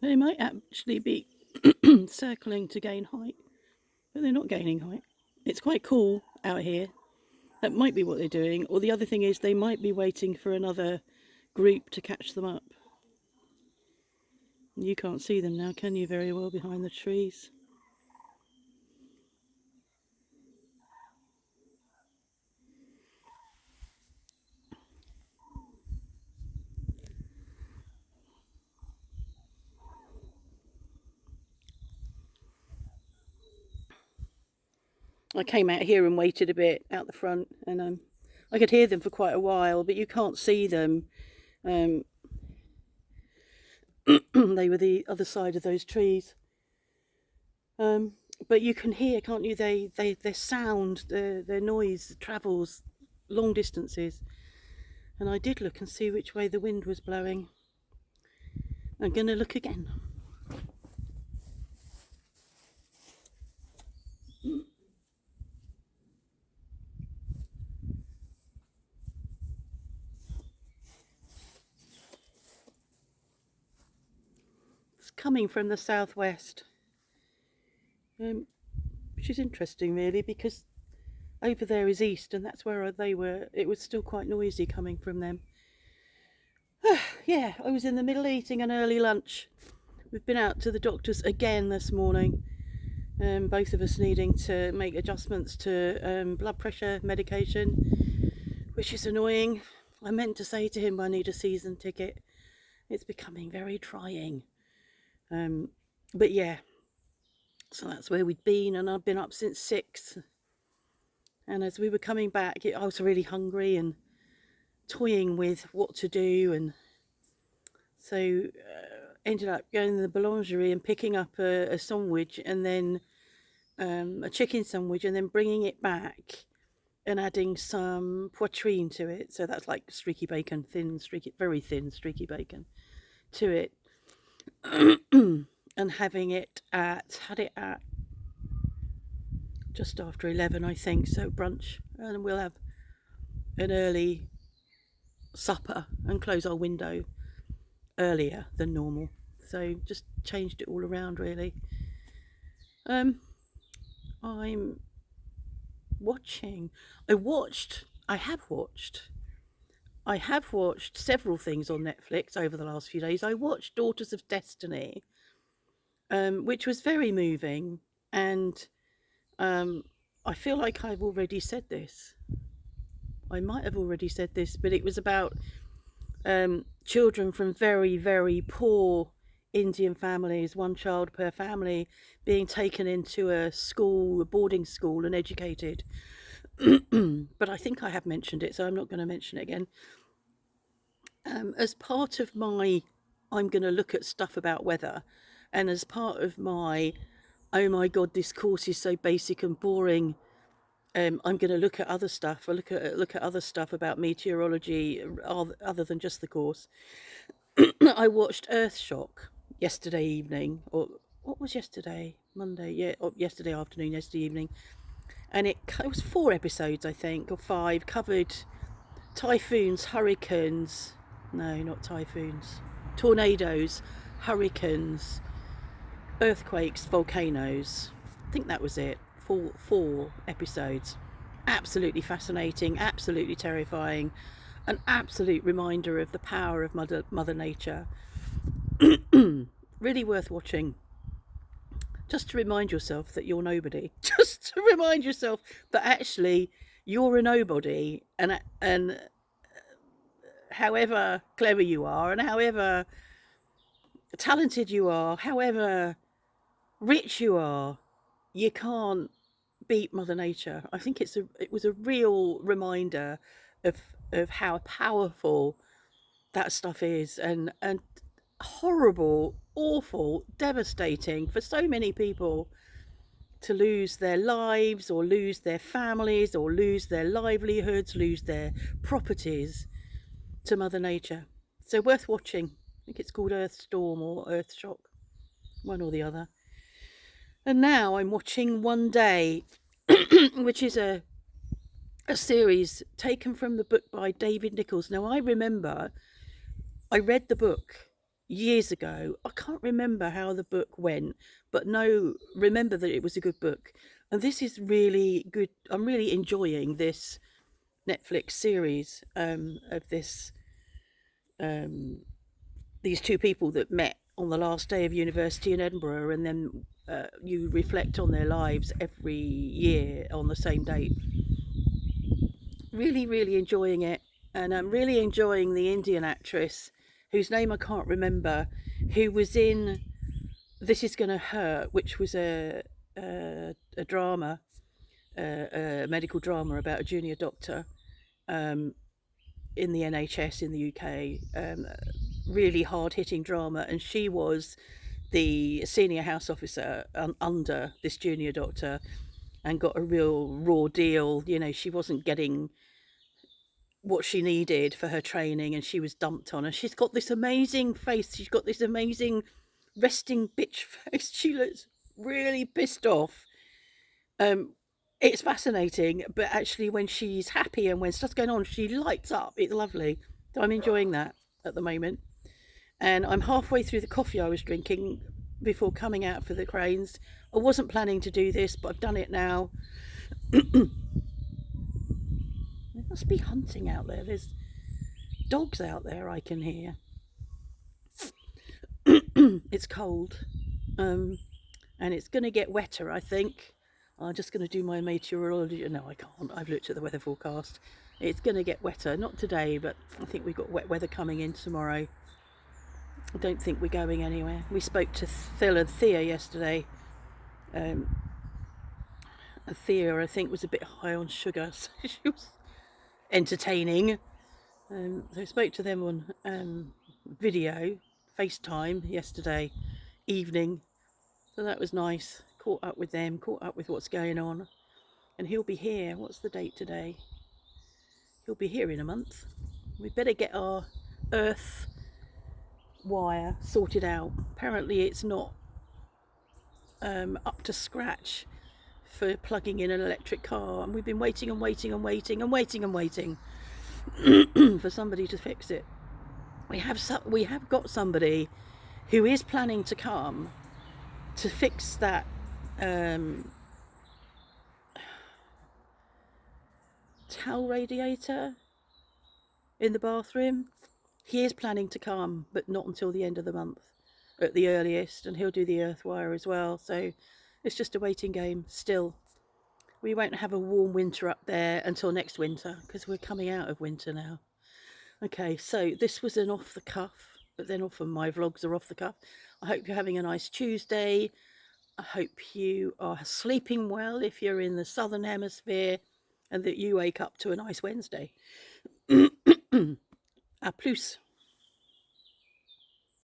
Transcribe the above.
They might actually be circling to gain height, but they're not gaining height. It's quite cool out here. That might be what they're doing. Or the other thing is they might be waiting for another group to catch them up. You can't see them now, can you, very well behind the trees? I came out here and waited a bit out the front, and I could hear them for quite a while, but you can't see them. They were the other side of those trees. But you can hear, can't you? Their sound, their noise travels long distances. And I did look and see which way the wind was blowing. I'm going to look again. It's coming from the southwest, which is interesting, really, because over there is east, and that's where they were. It was still quite noisy coming from them. Yeah, I was in the middle eating an early lunch. We've been out to the doctor's again this morning. Both of us needing to make adjustments to blood pressure medication, which is annoying. I meant to say to him I need a season ticket. It's becoming very trying. But yeah, so that's where we'd been, and I've been up since 6. And as we were coming back, I was really hungry and toying with what to do, and so ended up going to the boulangerie and picking up a sandwich, and then a chicken sandwich, and then bringing it back and adding some poitrine to it. So that's like streaky bacon, very thin streaky bacon to it. And had it at just after 11, I think, so brunch, and we'll have an early supper and close our window earlier than normal. So just changed it all around, really. I'm watching. I have watched several things on Netflix over the last few days. I watched Daughters of Destiny, which was very moving, and I feel like I've already said this. I might have already said this, but it was about children from very, very poor Indian families, one child per family, being taken into a boarding school, and educated. But I think I have mentioned it, so I'm not going to mention it again. As part of I'm going to look at stuff about weather, and as part of oh my god, this course is so basic and boring, I'm going to look at other stuff. I look at other stuff about meteorology other than just the course. I watched Earthshock yesterday evening, or what was yesterday? Monday, yeah, or yesterday afternoon, yesterday evening, and it was 4 episodes, I think, or 5. Covered typhoons, hurricanes. No, not typhoons. Tornadoes, hurricanes, earthquakes, volcanoes. I think that was it. 4 episodes. Absolutely fascinating, absolutely terrifying, an absolute reminder of the power of Mother Nature. Really worth watching. Just to remind yourself that you're nobody. Just to remind yourself that actually you're a nobody, and however clever you are, and however talented you are, however rich you are, you can't beat Mother Nature. I think it was a real reminder of how powerful that stuff is, and horrible, awful, devastating for so many people to lose their lives, or lose their families, or lose their livelihoods, lose their properties to Mother Nature. So worth watching. I think it's called Earthstorm or Earthshock, one or the other. And now I'm watching One Day, which is a series taken from the book by David Nichols. Now I remember I read the book years ago. I can't remember how the book went, but remember that it was a good book. And this is really good. I'm really enjoying this Netflix series of um, these two people that met on the last day of university in Edinburgh, and then you reflect on their lives every year on the same date. Really, really enjoying it. And I'm really enjoying the Indian actress whose name I can't remember, who was in This Is Gonna Hurt, which was a drama, a medical drama about a junior doctor um, in the NHS in the UK. Really hard hitting drama, and she was the senior house officer under this junior doctor and got a real raw deal. You know, she wasn't getting what she needed for her training and she was dumped on. And she's got this amazing face. She's got this amazing resting bitch face. She looks really pissed off. Um, it's fascinating, but actually, when she's happy and when stuff's going on, she lights up. It's lovely. So I'm enjoying that at the moment. And I'm halfway through the coffee I was drinking before coming out for the cranes. I wasn't planning to do this, but I've done it now. There must be hunting out there. There's dogs out there I can hear. It's cold, and it's going to get wetter, I think. I'm just going to do my meteorology. No, I can't. I've looked at the weather forecast. It's going to get wetter. Not today, but I think we've got wet weather coming in tomorrow. I don't think we're going anywhere. We spoke to Phil and Thea yesterday. And Thea, I think, was a bit high on sugar, so she was entertaining. So I spoke to them on video, FaceTime, yesterday evening. So that was nice. Caught up with them, caught up with what's going on. And he'll be here. What's the date today? He'll be here in a month. We better get our earth wire sorted out. Apparently it's not up to scratch for plugging in an electric car, and we've been waiting and waiting and waiting and waiting and waiting for somebody to fix it. We have got somebody who is planning to come to fix that towel radiator in the bathroom. He is planning to come, but not until the end of the month at the earliest, and he'll do the earth wire as well. So it's just a waiting game still. We won't have a warm winter up there until next winter, because we're coming out of winter now. Okay, so this was an off the cuff, but then often my vlogs are off the cuff. I hope you're having a nice Tuesday. I hope you are sleeping well if you're in the southern hemisphere, and that you wake up to a nice Wednesday. A plus.